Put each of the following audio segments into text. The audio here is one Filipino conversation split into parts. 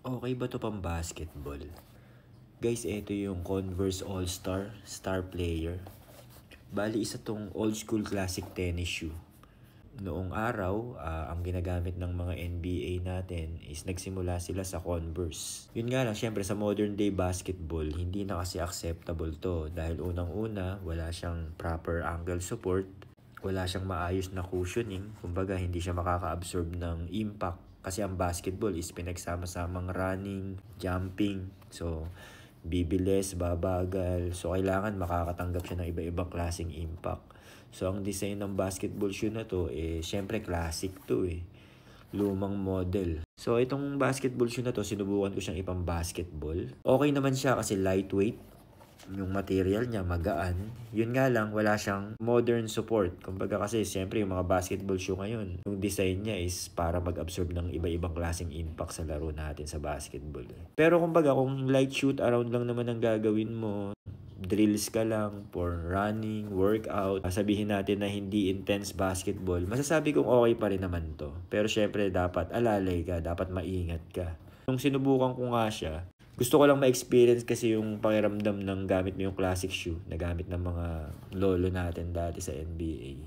Okay ba 'to pang-basketball? Guys, eto yung Converse All-Star, Star Player. Bali isa 'tong old school classic tennis shoe. Noong araw, ang ginagamit ng mga NBA natin is nagsimula sila sa Converse. Yun nga lang, syempre sa modern day basketball, hindi na kasi acceptable to. Dahil unang-una, wala siyang proper ankle support, wala siyang maayos na cushioning, kumbaga hindi siya makaka-absorb ng impact. Kasi ang basketball is pinagsama-samang running, jumping, so bibilis, babagal. So kailangan makakatanggap siya ng iba-ibang klaseng impact. So ang design ng basketball shoe na to, syempre classic to lumang model. So itong basketball shoe na to, sinubukan ko siyang ipang basketball. Okay naman siya kasi lightweight. Yung material niya magaan. Yun nga lang, wala siyang modern support. Kumbaga kasi siyempre yung mga basketball shoe ngayon, yung design niya is para mag-absorb ng iba-ibang klaseng impact sa laro natin sa basketball. Pero kumbaga kung light shoot around lang naman ang gagawin mo, drills ka lang for running, workout, sabihin natin na hindi intense basketball, masasabi kong okay pa rin naman to. Pero syempre dapat alalay ka, dapat maingat ka. Nung sinubukan ko nga siya, gusto ko lang ma-experience kasi yung pakiramdam ng gamit mo yung classic shoe na gamit ng mga lolo natin dati sa NBA.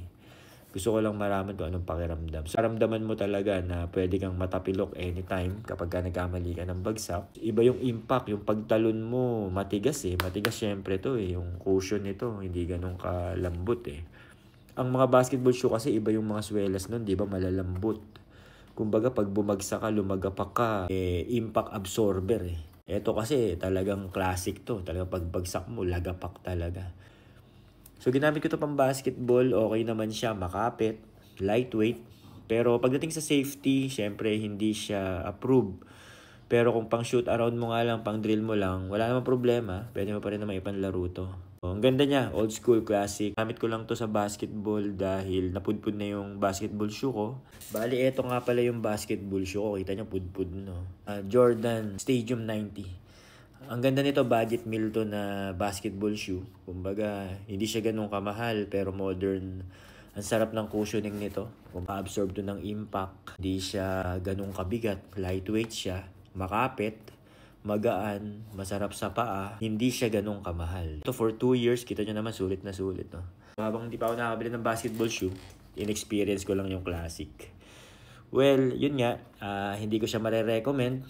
Gusto ko lang maraman kung anong pakiramdam. So, pakiramdaman mo talaga na pwede kang matapilok anytime kapag ka nagkamali ka ng bagsak. Iba yung impact, yung pagtalon mo, matigas Matigas syempre to yung cushion nito, hindi ganun kalambot Ang mga basketball shoe kasi iba yung mga swelas nun, di ba malalambot. Kumbaga pag bumagsak ka, lumagapak ka, impact absorber Ito kasi talagang classic to. Talagang pagbagsak mo, lagapak talaga. So ginamit ko to pang basketball, okay naman siya, makapit, lightweight. Pero pagdating sa safety, syempre hindi siya approved. Pero kung pang shoot around mo nga lang, pang drill mo lang, wala namang problema. Pwede mo pa rin naman ipanlaro to. Ang ganda niya, old school, classic. Gamit ko lang to sa basketball dahil napudpud na yung basketball shoe ko. Bali, eto nga pala yung basketball shoe ko. Kita niyo, pudpud no. Jordan Stadium 90. Ang ganda nito, budget meal to na basketball shoe. Kumbaga, hindi siya ganun kamahal pero modern. Ang sarap ng cushioning nito. Kung ma-absorb to ng impact, hindi siya ganun kabigat. Lightweight siya, makapit, magaan, masarap sa paa, hindi siya ganun kamahal. Ito for 2 years, kita nyo naman sulit na sulit. No? Habang hindi pa ako nakabili ng basketball shoe, in-experience ko lang yung classic. Well, yun nga, hindi ko siya marirecommend,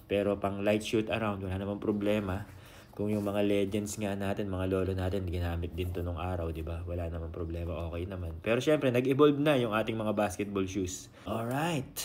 pero pang light shoot around, wala namang problema. Kung yung mga legends nga natin, mga lolo natin, ginamit din to nung araw, di ba? Wala namang problema, okay naman. Pero syempre, nag-evolve na yung ating mga basketball shoes. Alright!